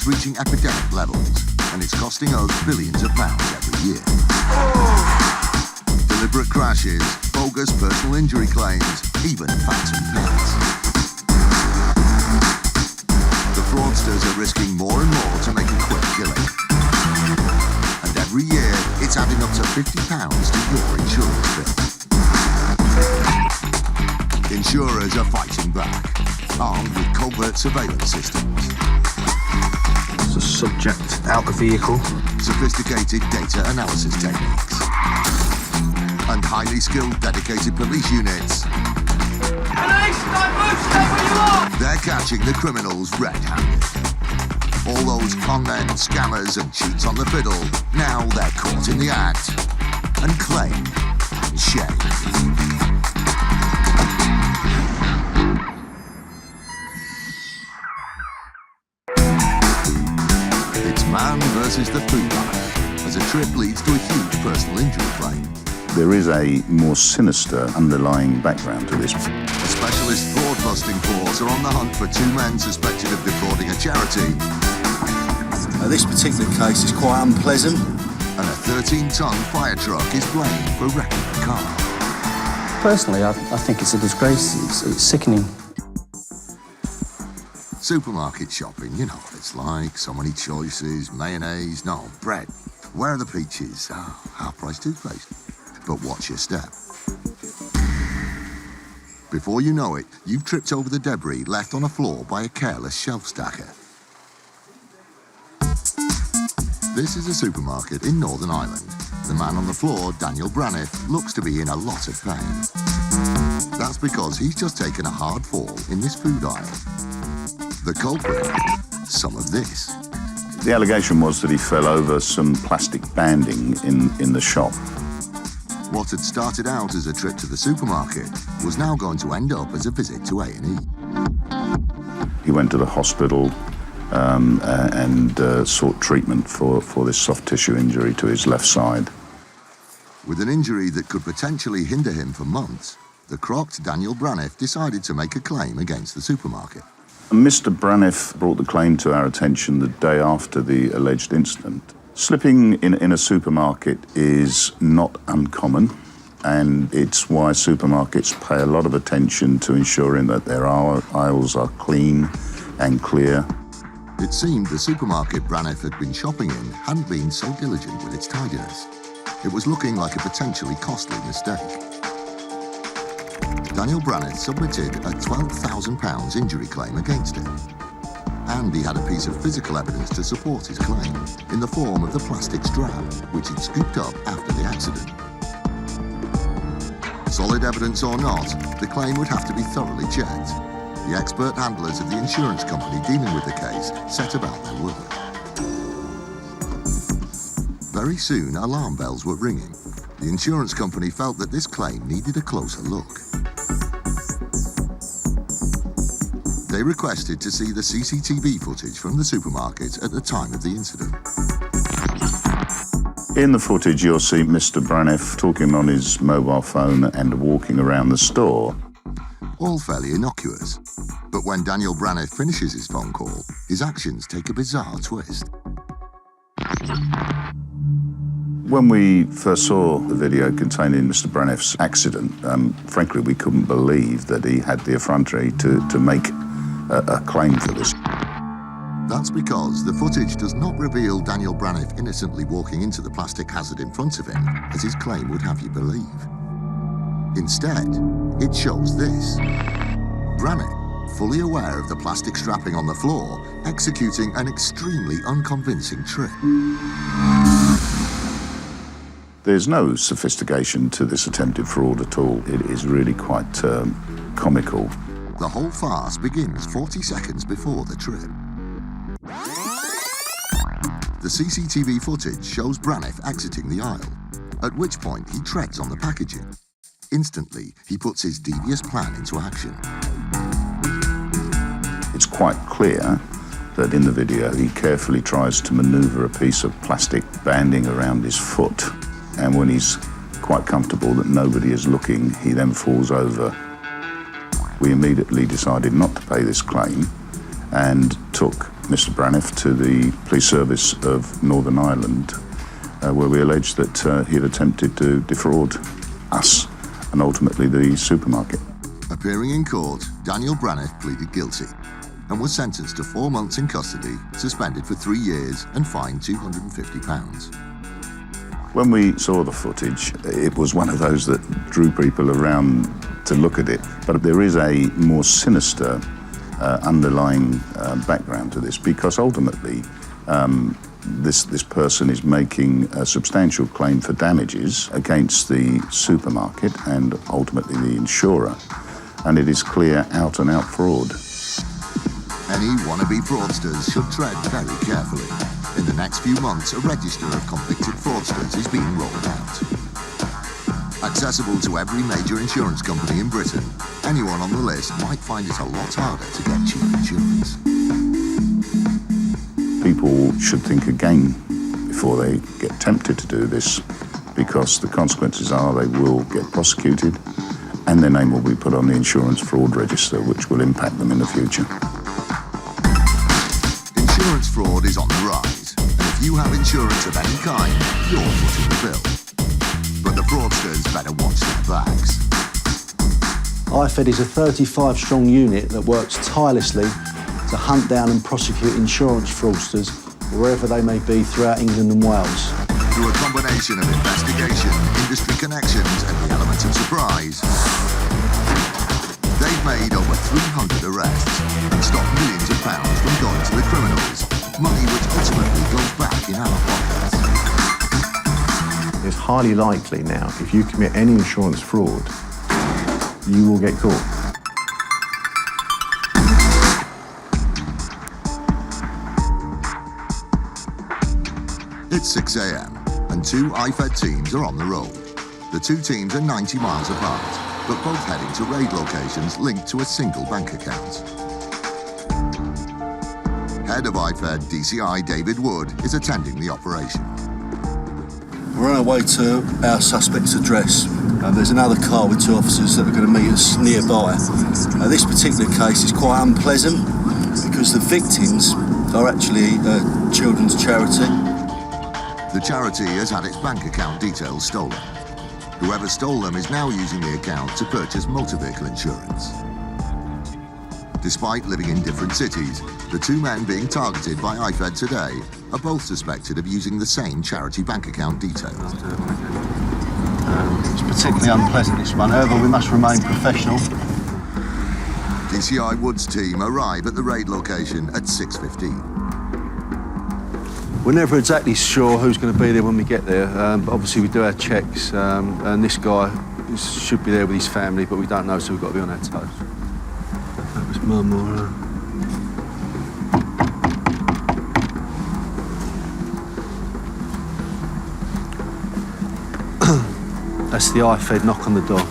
reaching epidemic levels, and it's costing us billions of pounds every year. Deliberate crashes, bogus personal injury claims, even phantom pets. The fraudsters are risking more and more to make a quick killing. And every year, it's adding up to £50 to your insurance bill. Insurers are fighting back, armed with covert surveillance systems. There's a subject out the vehicle. Sophisticated data analysis techniques. And highly skilled, dedicated police units. Police, don't move, stay where you are! They're catching the criminals red-handed. All those con men, scammers and cheats on the fiddle, now they're caught in the act and claimed and shamed. It's man versus the food life, as a trip leads to a huge personal injury claim. There is a more sinister underlying background to this. A specialist fraud-busting force are on the hunt for two men suspected of defrauding a charity. This particular case is quite unpleasant. And a 13-ton fire truck is blamed for wrecking the car. Personally, I think it's a disgrace. It's sickening. Supermarket shopping, you know what it's like. So many choices, mayonnaise, no, bread. Where are the peaches? Oh, half-price toothpaste. But watch your step. Before you know it, you've tripped over the debris left on a floor by a careless shelf stacker. This is a supermarket in Northern Ireland. The man on the floor, Daniel Braniff, looks to be in a lot of pain. That's because he's just taken a hard fall in this food aisle. The culprit, some of this. The allegation was that he fell over some plastic banding in the shop. What had started out as a trip to the supermarket was now going to end up as a visit to A&E. He went to the hospital and sought treatment for this soft tissue injury to his left side. With an injury that could potentially hinder him for months, the crocked Daniel Braniff decided to make a claim against the supermarket. Mr. Braniff brought the claim to our attention the day after the alleged incident. Slipping in a supermarket is not uncommon, and it's why supermarkets pay a lot of attention to ensuring that their aisles are clean and clear. It seemed the supermarket Braniff had been shopping in hadn't been so diligent with its tidiness. It was looking like a potentially costly mistake. Daniel Braniff submitted a £12,000 injury claim against him. And he had a piece of physical evidence to support his claim, in the form of the plastic strap, which he'd scooped up after the accident. Solid evidence or not, the claim would have to be thoroughly checked. The expert handlers of the insurance company dealing with the case set about their work. Very soon, alarm bells were ringing. The insurance company felt that this claim needed a closer look. They requested to see the CCTV footage from the supermarket at the time of the incident. In the footage, you'll see Mr. Braniff talking on his mobile phone and walking around the store. All fairly innocuous. But when Daniel Braniff finishes his phone call, his actions take a bizarre twist. When we first saw the video containing Mr. Braniff's accident, frankly, we couldn't believe that he had the effrontery to make a claim for this. That's because the footage does not reveal Daniel Braniff innocently walking into the plastic hazard in front of him, as his claim would have you believe. Instead, it shows this. Braniff, fully aware of the plastic strapping on the floor, executing an extremely unconvincing trick. There's no sophistication to this attempted fraud at all. It is really quite comical. The whole farce begins 40 seconds before the trip. The CCTV footage shows Braniff exiting the aisle, at which point he treads on the packaging. Instantly, he puts his devious plan into action. It's quite clear that in the video he carefully tries to maneuver a piece of plastic banding around his foot, and when he's quite comfortable that nobody is looking, he then falls over. We immediately decided not to pay this claim and took Mr. Braniff to the police service of Northern Ireland, where we alleged that he had attempted to defraud us and ultimately the supermarket. Appearing in court, Daniel Braniff pleaded guilty and was sentenced to 4 months in custody, suspended for 3 years and fined £250. When we saw the footage, it was one of those that drew people around to look at it. But there is a more sinister underlying background to this, because ultimately this person is making a substantial claim for damages against the supermarket and ultimately the insurer. And it is clear out-and-out fraud. Any wannabe fraudsters should tread very carefully. In the next few months, a register of convicted fraudsters is being rolled out. Accessible to every major insurance company in Britain, anyone on the list might find it a lot harder to get cheap insurance. People should think again before they get tempted to do this, because the consequences are they will get prosecuted and their name will be put on the insurance fraud register, which will impact them in the future. Insurance fraud is on the rise, and if you have insurance of any kind, you're footing the bill. But the fraudsters better watch their backs. IFED is a 35-strong unit that works tirelessly to hunt down and prosecute insurance fraudsters wherever they may be throughout England and Wales. Through a combination of investigation, industry connections and the element of surprise, they've made over 300 arrests and stopped millions of pounds from going to the criminals, money which ultimately goes back in our pockets. It's highly likely now, if you commit any insurance fraud, you will get caught. It's 6 a.m. and 2 IFED teams are on the roll. The two teams are 90 miles apart, but both heading to raid locations linked to a single bank account. Head of IFED DCI David Wood is attending the operation. We're on our way to our suspect's address. There's another car with 2 officers that are going to meet us nearby. This particular case is quite unpleasant because the victims are actually a children's charity. The charity has had its bank account details stolen. Whoever stole them is now using the account to purchase motor vehicle insurance. Despite living in different cities, the 2 men being targeted by IFED today are both suspected of using the same charity bank account details. It's particularly unpleasant, this one. However, we must remain professional. DCI Wood's team arrive at the raid location at 6:15. We're never exactly sure who's going to be there when we get there, but obviously we do our checks, and this guy should be there with his family, but we don't know, so we've got to be on our toes. That was Mum or... That's the IFED knock on the door.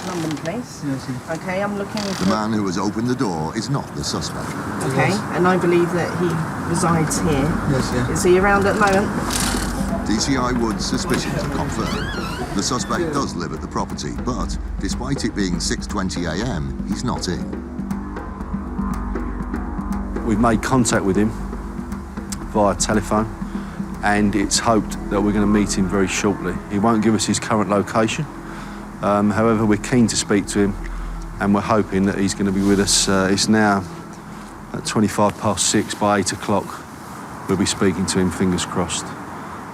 London, please. Yes, yes. Okay, I'm looking for... The man who has opened the door is not the suspect. Okay, and I believe that he resides here. Yes, yeah. Is he around at the moment? DCI Wood's suspicions are confirmed. The suspect does live at the property, but despite it being 6:20 a.m, he's not in. We've made contact with him via telephone, and it's hoped that we're going to meet him very shortly. He won't give us his current location. However, we're keen to speak to him, and we're hoping that he's going to be with us. It's now at 6:25. By 8 o'clock, we'll be speaking to him, fingers crossed.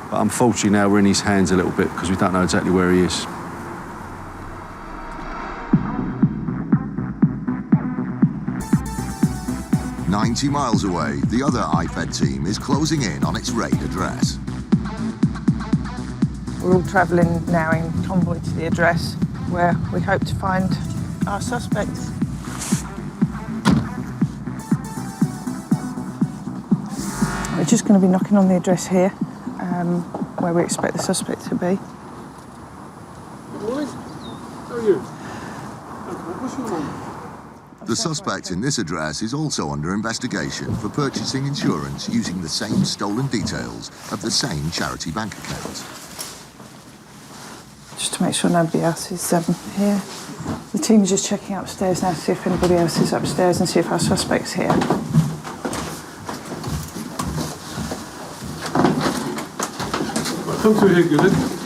But unfortunately now we're in his hands a little bit because we don't know exactly where he is. "90 miles away, the other IFED team is closing in on its raid address. We're all travelling now in convoy to the address where we hope to find our suspects. We're just going to be knocking on the address here, where we expect the suspect to be. Boys, how are you? What's your name? The suspect in this address is also under investigation for purchasing insurance using the same stolen details of the same charity bank account. Just to make sure nobody else is here. The team is just checking upstairs now to see if anybody else is upstairs and see if our suspect's here. Come through here, Goodin.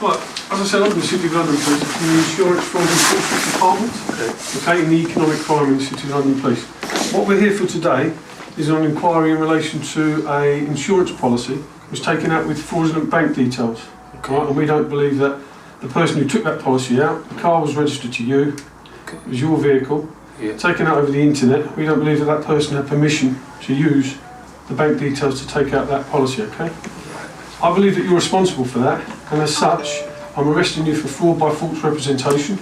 Right, as I said, I'm in the City of London Police, in the Insurance Fraud Enforcement Department, okay, in the Economic Crime in the City of London Police. What we're here for today is an inquiry in relation to an insurance policy that was taken out with fraudulent bank details. Okay. Right, and we don't believe that the person who took that policy out, the car was registered to you, it was your vehicle, taken out over the internet. We don't believe that that person had permission to use the bank details to take out that policy, okay? I believe that you're responsible for that, and as such, I'm arresting you for fraud by false representation.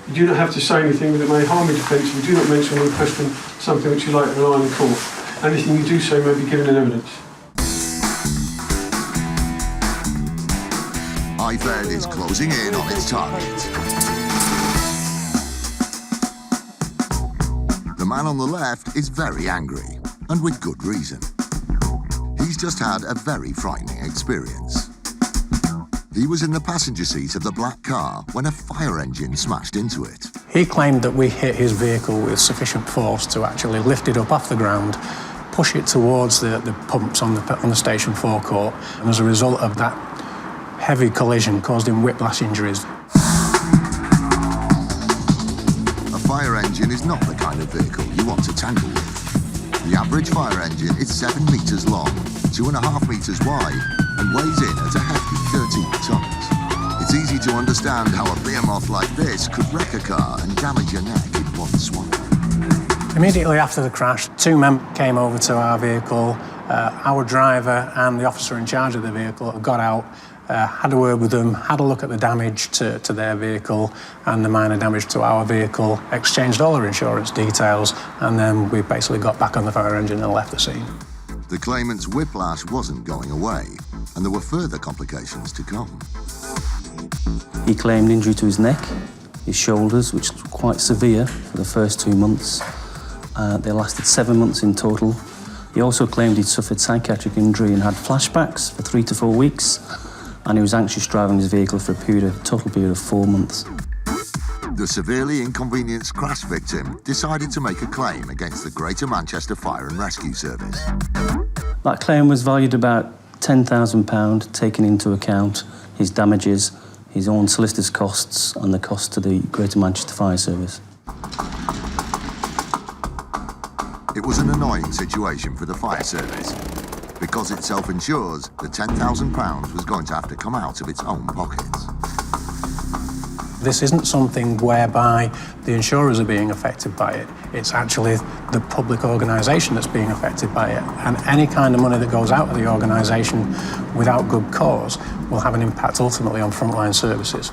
You do not have to say anything that may harm your defence. You do not mention or question something which you like to rely on in court. Anything you do say may be given in evidence. IFED is closing in on its target. The man on the left is very angry, and with good reason. He's just had a very frightening experience. He was in the passenger seat of the black car when a fire engine smashed into it. He claimed that we hit his vehicle with sufficient force to actually lift it up off the ground, push it towards the pumps on the station forecourt, and as a result of that heavy collision caused him whiplash injuries. A fire engine is not the kind of vehicle you want to tangle with. The average fire engine is 7 metres long, 2.5 metres wide, and weighs in at a hefty 13 tonnes. It's easy to understand how a behemoth like this could wreck a car and damage your neck in one swipe. Immediately after the crash, 2 men came over to our vehicle. Our driver and the officer in charge of the vehicle got out, had a word with them, had a look at the damage to their vehicle and the minor damage to our vehicle, exchanged all our insurance details, and then we basically got back on the fire engine and left the scene. The claimant's whiplash wasn't going away, and there were further complications to come. He claimed injury to his neck, his shoulders, which was quite severe for the first 2 months. They lasted 7 months in total. He also claimed he'd suffered psychiatric injury and had flashbacks for 3 to 4 weeks, and he was anxious driving his vehicle for a total period of 4 months. The severely inconvenienced crash victim decided to make a claim against the Greater Manchester Fire and Rescue Service. That claim was valued about £10,000, taking into account his damages, his own solicitor's costs and the cost to the Greater Manchester Fire Service. It was an annoying situation for the fire service. Because it self-insures, the £10,000 was going to have to come out of its own pockets. This isn't something whereby the insurers are being affected by it. It's actually the public organisation that's being affected by it. And any kind of money that goes out of the organisation without good cause will have an impact ultimately on frontline services.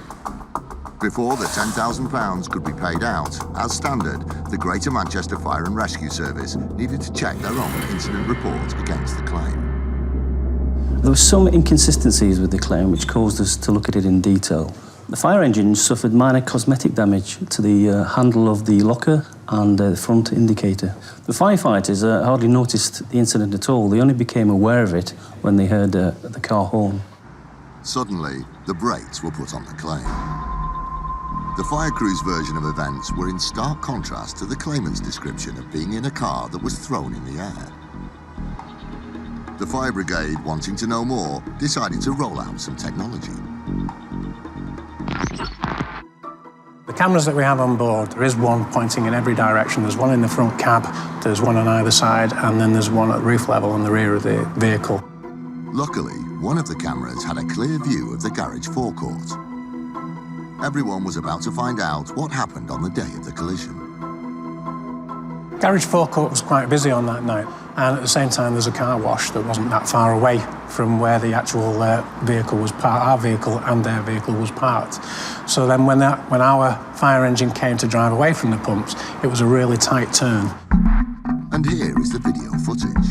Before the £10,000 could be paid out, as standard, the Greater Manchester Fire and Rescue Service needed to check their own incident report against the claim. There were some inconsistencies with the claim which caused us to look at it in detail. The fire engine suffered minor cosmetic damage to the handle of the locker and the front indicator. The firefighters hardly noticed the incident at all. They only became aware of it when they heard the car horn. Suddenly, the brakes were put on the claim. The fire crew's version of events were in stark contrast to the claimant's description of being in a car that was thrown in the air. The fire brigade, wanting to know more, decided to roll out some technology. The cameras that we have on board, there is one pointing in every direction. There's one in the front cab, there's one on either side, and then there's one at roof level on the rear of the vehicle. Luckily, one of the cameras had a clear view of the garage forecourt. Everyone was about to find out what happened on the day of the collision. Garage forecourt was quite busy on that night, and at the same time there's a car wash that wasn't that far away from where the actual vehicle was parked, our vehicle and their vehicle was parked. So then when our fire engine came to drive away from the pumps, it was a really tight turn. And here is the video footage.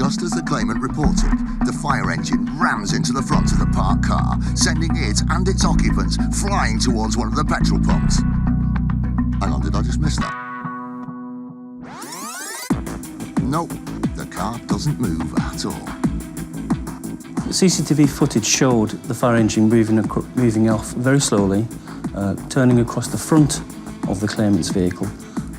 Just as the claimant reported, the fire engine rams into the front of the parked car, sending it and its occupants flying towards one of the petrol pumps. Hang on, did I just miss that? Nope, the car doesn't move at all. The CCTV footage showed the fire engine moving off very slowly, turning across the front of the claimant's vehicle,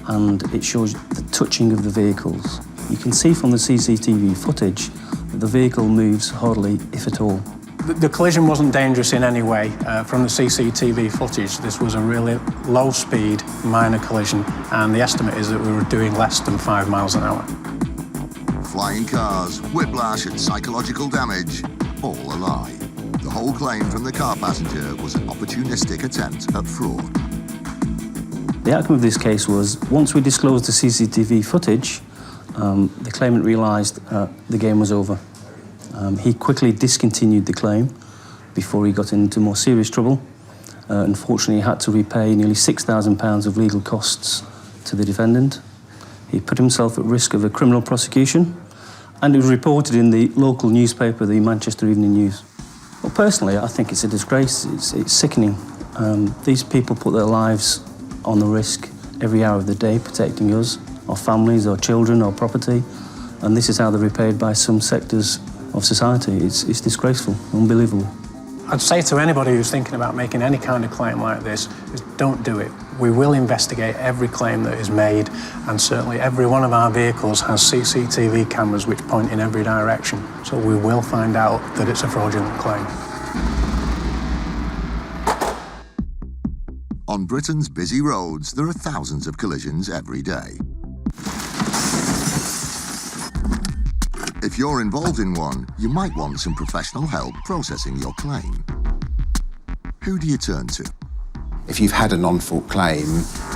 and it shows the touching of the vehicles. You can see from the CCTV footage that the vehicle moves hardly, if at all. The collision wasn't dangerous in any way. From the CCTV footage, this was a really low-speed, minor collision, and the estimate is that we were doing less than 5 miles an hour. Flying cars, whiplash and psychological damage, all a lie. The whole claim from the car passenger was an opportunistic attempt at fraud. The outcome of this case was, once we disclosed the CCTV footage, the claimant realised the game was over. He quickly discontinued the claim before he got into more serious trouble. Unfortunately, he had to repay nearly £6,000 of legal costs to the defendant. He put himself at risk of a criminal prosecution, and it was reported in the local newspaper, the Manchester Evening News. Well, personally, I think it's a disgrace. It's sickening. These people put their lives on the risk every hour of the day, protecting us, our families, our children, our property, and this is how they're repaid by some sectors of society. It's disgraceful, unbelievable. I'd say to anybody who's thinking about making any kind of claim like this, is don't do it. We will investigate every claim that is made, and certainly every one of our vehicles has CCTV cameras which point in every direction, so we will find out that it's a fraudulent claim. On Britain's busy roads, there are thousands of collisions every day. If you're involved in one, you might want some professional help processing your claim. Who do you turn to? If you've had a non-fault claim,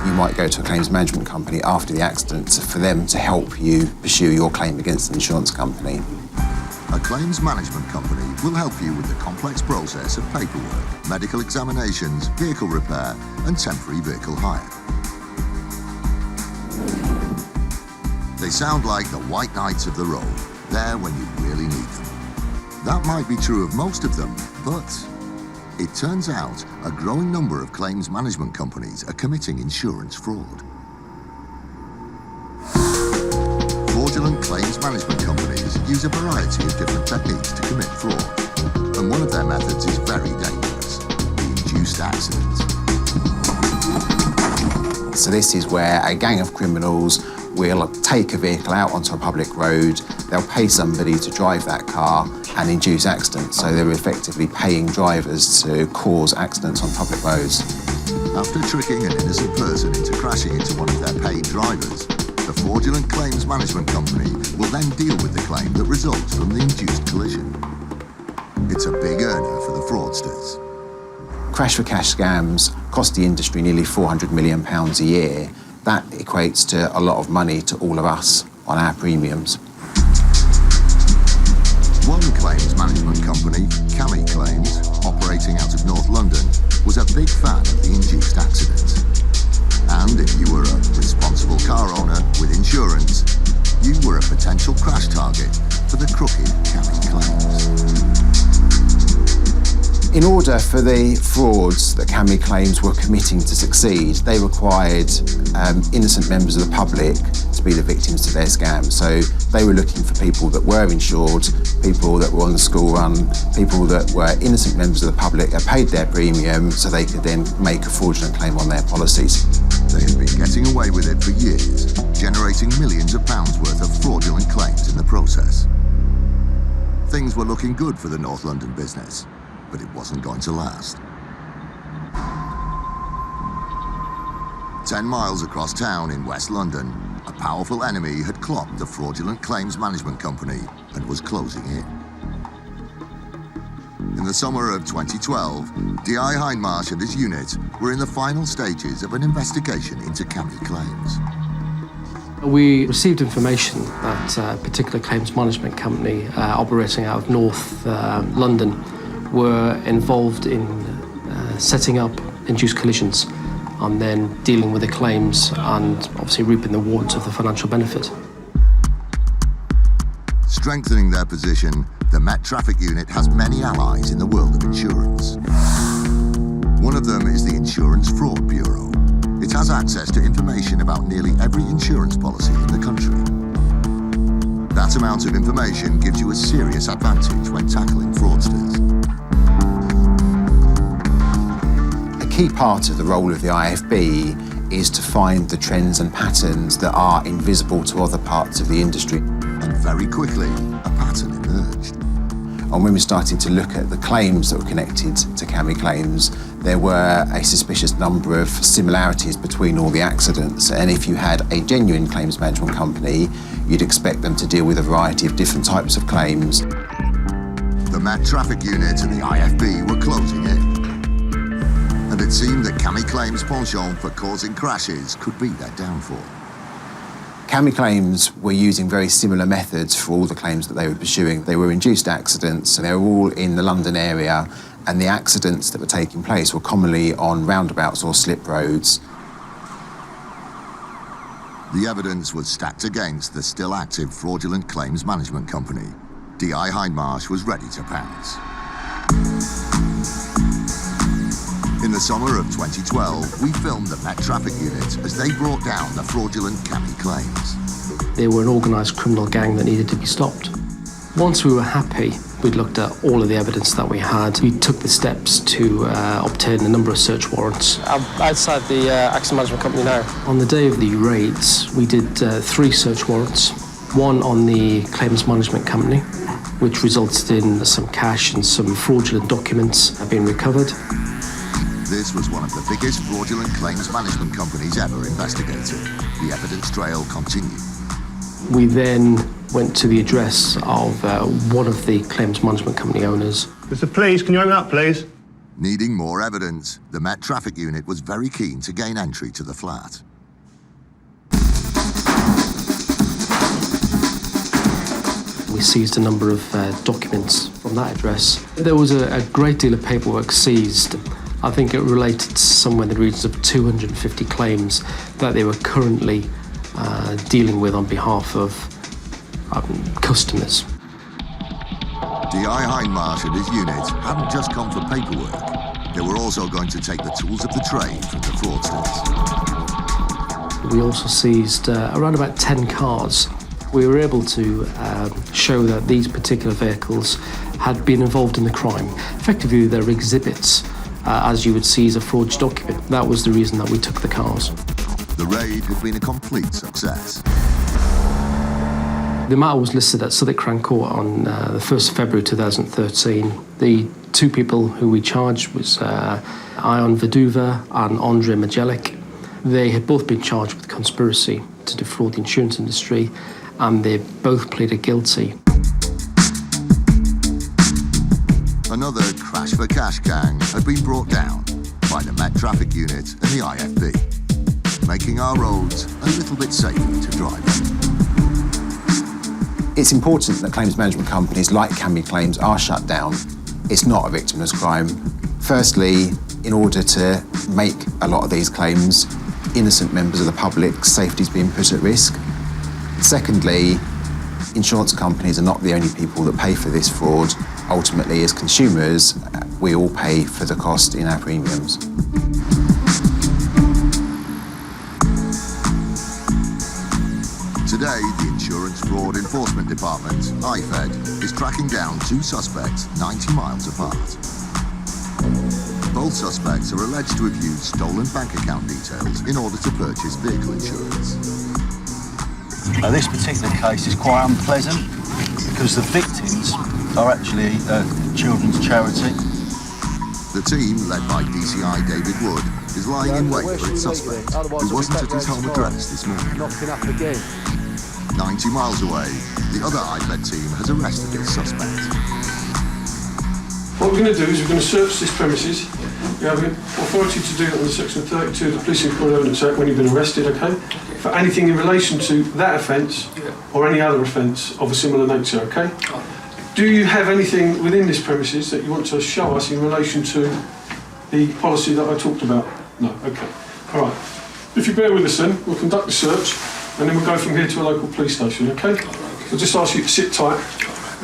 you might go to a claims management company after the accident for them to help you pursue your claim against an insurance company. A claims management company will help you with the complex process of paperwork, medical examinations, vehicle repair, and temporary vehicle hire. They sound like the white knights of the road, there when you really need them. That might be true of most of them, but it turns out a growing number of claims management companies are committing insurance fraud. Fraudulent claims management companies use a variety of different techniques to commit fraud, and one of their methods is very dangerous: the induced accident. So this is where a gang of criminals will take a vehicle out onto a public road, they'll pay somebody to drive that car and induce accidents. So they're effectively paying drivers to cause accidents on public roads. After tricking an innocent person into crashing into one of their paid drivers, the fraudulent claims management company will then deal with the claim that results from the induced collision. It's a big earner for the fraudsters. Crash for cash scams cost the industry nearly £400 million a year. That equates to a lot of money to all of us on our premiums. One claims management company, Cami Claims, operating out of North London, was a big fan of the induced accident. And if you were a responsible car owner with insurance, you were a potential crash target for the crooked Cami Claims. In order for the frauds that Cami Claims were committing to succeed, they required innocent members of the public to be the victims to their scams. So they were looking for people that were insured, people that were on the school run, people that were innocent members of the public that paid their premium so they could then make a fraudulent claim on their policies. They had been getting away with it for years, generating millions of pounds worth of fraudulent claims in the process. Things were looking good for the North London business, but it wasn't going to last. 10 miles across town in West London, a powerful enemy had clocked the fraudulent claims management company and was closing in. In the summer of 2012, D.I. Hindmarsh and his unit were in the final stages of an investigation into Cami Claims. We received information that a particular claims management company operating out of North London were involved in setting up induced collisions and then dealing with the claims and obviously reaping the rewards of the financial benefit. Strengthening their position, the Met Traffic Unit has many allies in the world of insurance. One of them is the Insurance Fraud Bureau. It has access to information about nearly every insurance policy in the country. That amount of information gives you a serious advantage when tackling fraudsters. A key part of the role of the IFB is to find the trends and patterns that are invisible to other parts of the industry. And very quickly, a pattern emerged. And when we started to look at the claims that were connected to CAMI claims, there were a suspicious number of similarities between all the accidents. And if you had a genuine claims management company, you'd expect them to deal with a variety of different types of claims. The Met Traffic Unit and the IFB were closing in. And it seemed that CAMI claims' penchant for causing crashes could be their downfall. CAMI claims were using very similar methods for all the claims that they were pursuing. They were induced accidents, and they were all in the London area, and the accidents that were taking place were commonly on roundabouts or slip roads. The evidence was stacked against the still active fraudulent claims management company. DI Hindmarsh was ready to pounce. In the summer of 2012, we filmed the Met Traffic Unit as they brought down the fraudulent CAMI claims. They were an organised criminal gang that needed to be stopped. Once we were happy, we'd looked at all of the evidence that we had. We took the steps to obtain a number of search warrants. I'm outside the accident management company now. On the day of the raids, we did 3 search warrants. One on the claims management company, which resulted in some cash and some fraudulent documents being recovered. This was one of the biggest fraudulent claims management companies ever investigated. The evidence trail continued. We then went to the address of one of the claims management company owners. Mr. Please, can you open up, please? Needing more evidence, the Met Traffic Unit was very keen to gain entry to the flat. We seized a number of documents from that address. There was a great deal of paperwork seized. I think it related to somewhere in the regions of 250 claims that they were currently dealing with on behalf of customers. DI Hindmarsh and his unit hadn't just come for paperwork. They were also going to take the tools of the trade from the fraudsters. We also seized around about 10 cars. We were able to show that these particular vehicles had been involved in the crime. Effectively, they're exhibits, as you would seize a forged document. That was the reason that we took the cars. The raid had been a complete success. The matter was listed at Southwark Crown Court on the 1st of February 2013. The 2 people who we charged was Ion Vaduva and Andrei Majelik. They had both been charged with conspiracy to defraud the insurance industry, and they both pleaded guilty. Another crash for cash gang had been brought down by the Met Traffic Unit and the IFB, making our roads a little bit safer to drive on. It's important that claims management companies like CAMI Claims are shut down. It's not a victimless crime. Firstly, in order to make a lot of these claims, innocent members of the public's safety is being put at risk. Secondly, insurance companies are not the only people that pay for this fraud. Ultimately, as consumers, we all pay for the cost in our premiums. Today, the Insurance Fraud Enforcement Department, IFED, is tracking down 2 suspects 90 miles apart. Both suspects are alleged to have used stolen bank account details in order to purchase vehicle insurance. This particular case is quite unpleasant because the victims are actually a children's charity. The team, led by DCI David Wood, is lying in wait for its suspect, who wasn't at his home address this morning. 90 miles away, the other IFED team has arrested its suspect. What we're going to do is we're going to search this premises. You have authority to do it under Section 32 of the Police and Criminal Evidence Act when you've been arrested, okay? For anything in relation to that offence or any other offence of a similar nature, okay? Do you have anything within this premises that you want to show us in relation to the policy that I talked about? No, okay. All right. If you bear with us then, we'll conduct the search and then we'll go from here to a local police station, okay? I'll just ask you to sit tight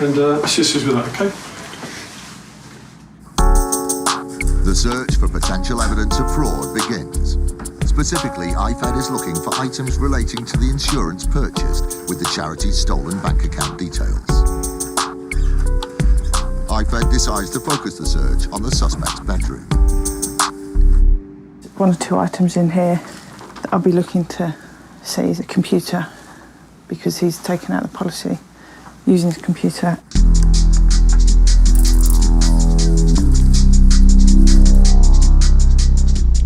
and assist us with that, okay? The search for potential evidence of fraud begins. Specifically, IFED is looking for items relating to the insurance purchased with the charity's stolen bank account details. IFED decides to focus the search on the suspect's bedroom. One or two items in here that I'll be looking to see is a computer, because he's taken out the policy using the computer.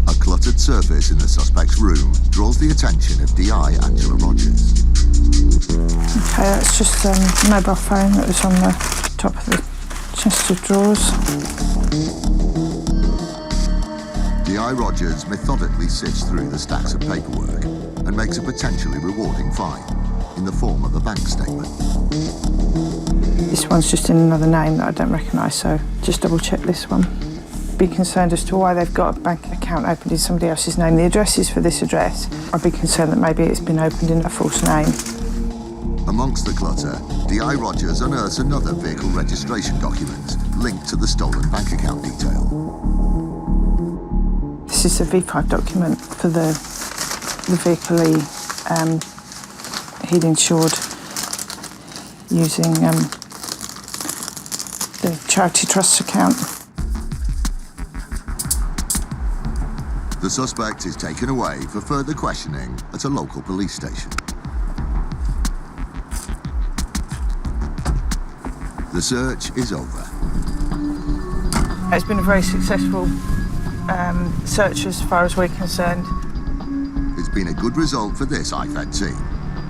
A cluttered surface in the suspect's room draws the attention of DI Angela Rogers. Okay, that's just a mobile phone that was on the top of the chest of drawers. DI Rogers methodically sifts through the stacks of paperwork and makes a potentially rewarding find in the form of a bank statement. This one's just in another name that I don't recognise, so just double check this one. Be concerned as to why they've got a bank account opened in somebody else's name. The address is for this address. I'd be concerned that maybe it's been opened in a false name. Amongst the clutter, DI Rogers unearths another vehicle registration document linked to the stolen bank account detail. This is a V5 document for the vehicle he'd insured using the charity trust account. The suspect is taken away for further questioning at a local police station. The search is over. It's been a very successful search as far as we're concerned. It's been a good result for this IFED team,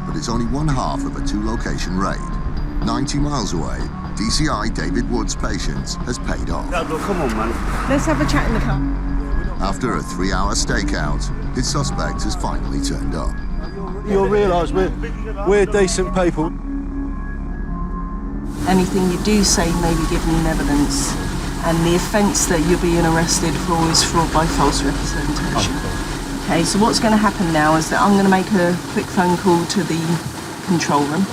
but it's only one half of a two-location raid. 90 miles away, DCI David Wood's patience has paid off. Come on, man. Let's have a chat in the car. After a 3-hour stakeout, his suspect has finally turned up. You'll realise we're decent people. Anything you do say may be given in evidence, and the offence that you're being arrested for is fraud by false representation. Okay, so what's going to happen now is that I'm going to make a quick phone call to the control room.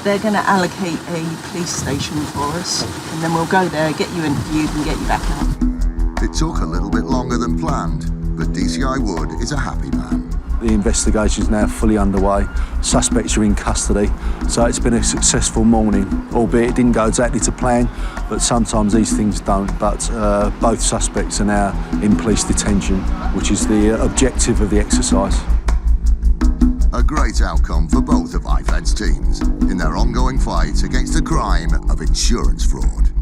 They're going to allocate a police station for us, and then we'll go there, get you interviewed and get you back out. It took a little bit longer than planned, but DCI Wood is a happy man. The investigation is now fully underway. Suspects are in custody, so it's been a successful morning, albeit it didn't go exactly to plan, but sometimes these things don't. But both suspects are now in police detention, which is the objective of the exercise. A great outcome for both of IFED's teams in their ongoing fight against the crime of insurance fraud.